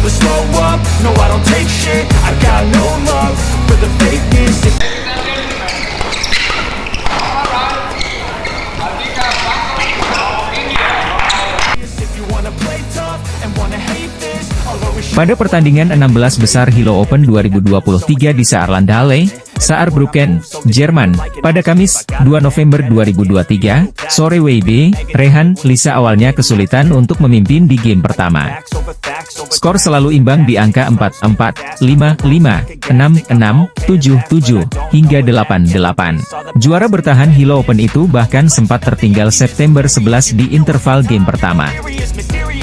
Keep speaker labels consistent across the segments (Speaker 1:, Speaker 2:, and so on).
Speaker 1: never slow up, no I don't take shit, I got no love for the fakeness.
Speaker 2: Pada pertandingan 16 besar Hilo Open 2023 di Saarlandhalle, Saarbrücken, Jerman, pada Kamis, 2 November 2023, sore WIB, Rehan, Lisa awalnya kesulitan untuk memimpin di game pertama. Skor selalu imbang di angka 4-4, 5-5, 6-6, 7-7, hingga 8-8. Juara bertahan Hilo Open itu bahkan sempat tertinggal September 11 di interval game pertama.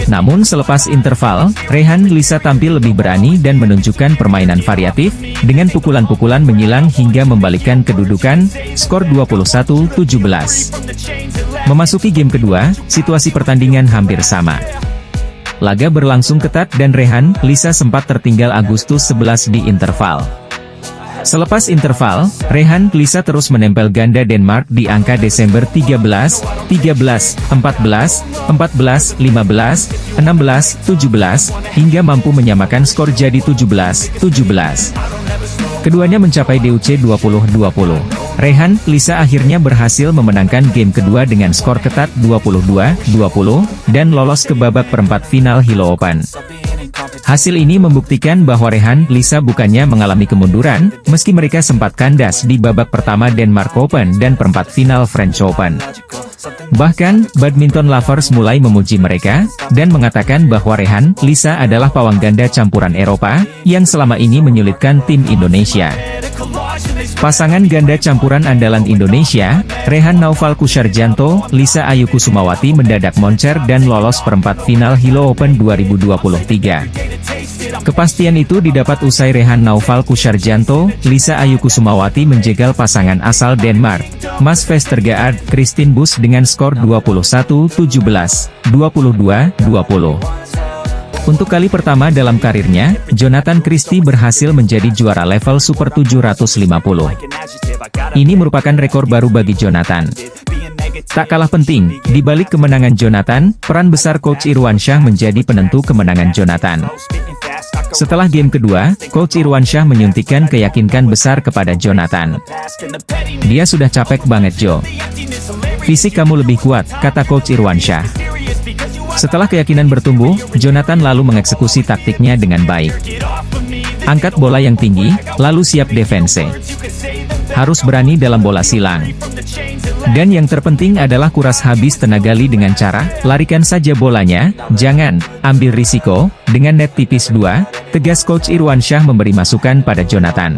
Speaker 2: Namun selepas interval, Rehan Lisa tampil lebih berani dan menunjukkan permainan variatif, dengan pukulan-pukulan menyilang hingga membalikkan kedudukan, skor 21-17. Memasuki game kedua, situasi pertandingan hampir sama. Laga berlangsung ketat dan Rehan Lisa sempat tertinggal Agustus 11 di interval. Selepas interval, Rehan Lisa terus menempel ganda Denmark di angka Desember 13, 13, 14, 14, 15, 16, 17, hingga mampu menyamakan skor jadi 17, 17. Keduanya mencapai DUC 20-20. Rehan Lisa akhirnya berhasil memenangkan game kedua dengan skor ketat 22-20, dan lolos ke babak perempat final Hilo Open. Hasil ini membuktikan bahwa Rehan Lisa bukannya mengalami kemunduran, meski mereka sempat kandas di babak pertama Denmark Open dan perempat final French Open. Bahkan, badminton lovers mulai memuji mereka, dan mengatakan bahwa Rehan Lisa adalah pawang ganda campuran Eropa, yang selama ini menyulitkan tim Indonesia. Pasangan ganda campuran andalan Indonesia, Rehan Naufal Kusarjanto, Lisa Ayu Kusumawati mendadak moncer dan lolos perempat final Hilo Open 2023. Kepastian itu didapat usai Rehan Naufal Kusarjanto, Lisa Ayu Kusumawati menjegal pasangan asal Denmark, Mads Vestergaard, Christine Busch dengan skor 21-17, 22-20. Untuk kali pertama dalam karirnya, Jonathan Christie berhasil menjadi juara level Super 750. Ini merupakan rekor baru bagi Jonathan. Tak kalah penting, di balik kemenangan Jonathan, peran besar Coach Irwansyah menjadi penentu kemenangan Jonathan. Setelah game kedua, Coach Irwansyah menyuntikkan keyakinan besar kepada Jonathan. Dia sudah capek banget Jo. Fisik kamu lebih kuat, kata Coach Irwansyah. Setelah keyakinan bertumbuh, Jonathan lalu mengeksekusi taktiknya dengan baik. Angkat bola yang tinggi, lalu siap defense. Harus berani dalam bola silang. Dan yang terpenting adalah kuras habis tenaga dengan cara, larikan saja bolanya, jangan ambil risiko, dengan net tipis 2, tegas Coach Irwansyah memberi masukan pada Jonathan.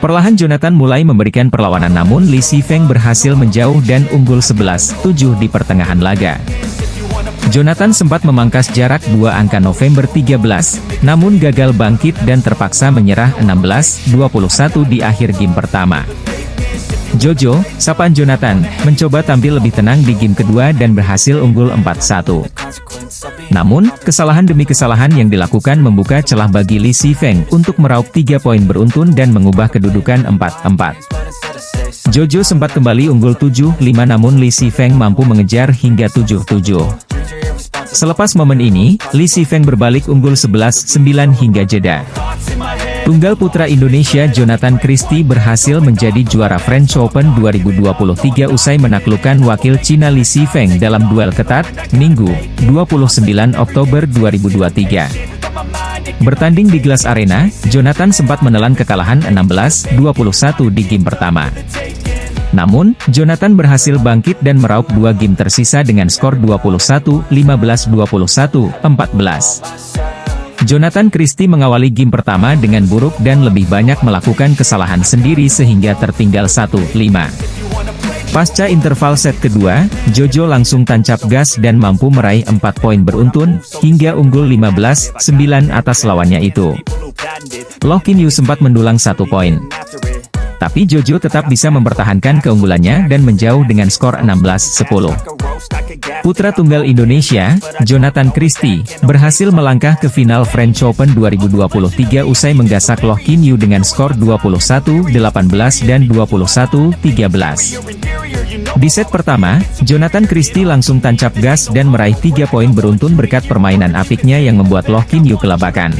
Speaker 2: Perlahan Jonathan mulai memberikan perlawanan namun Lee Si-Feng berhasil menjauh dan unggul 11-7 di pertengahan laga. Jonathan sempat memangkas jarak 2 angka November 13, namun gagal bangkit dan terpaksa menyerah 16-21 di akhir game pertama. Jojo, sapaan Jonathan, mencoba tampil lebih tenang di game kedua dan berhasil unggul 4-1. Namun, kesalahan demi kesalahan yang dilakukan membuka celah bagi Lee Si-Feng untuk meraup 3 poin beruntun dan mengubah kedudukan 4-4. Jojo sempat kembali unggul 7-5 namun Lee Si-Feng mampu mengejar hingga 7-7. Selepas momen ini, Lee Si-Feng berbalik unggul 11-9 hingga jeda. Tunggal putra Indonesia Jonathan Christie berhasil menjadi juara French Open 2023 usai menaklukkan wakil Cina Lee Si-Feng dalam duel ketat, Minggu, 29 Oktober 2023. Bertanding di Glass Arena, Jonathan sempat menelan kekalahan 16-21 di game pertama. Namun, Jonathan berhasil bangkit dan meraup 2 game tersisa dengan skor 21-15, 21-14. Jonathan Christie mengawali game pertama dengan buruk dan lebih banyak melakukan kesalahan sendiri sehingga tertinggal 1-5. Pasca interval set kedua, Jojo langsung tancap gas dan mampu meraih 4 poin beruntun, hingga unggul 15-9 atas lawannya itu. Loh Kim Yu sempat mendulang 1 poin. Tapi Jojo tetap bisa mempertahankan keunggulannya dan menjauh dengan skor 16-10. Putra tunggal Indonesia, Jonathan Christie, berhasil melangkah ke final French Open 2023 usai menggasak Loh Kim Yu dengan skor 21-18 dan 21-13. Di set pertama, Jonathan Christie langsung tancap gas dan meraih 3 poin beruntun berkat permainan apiknya yang membuat Loh Kim Yu kelabakan.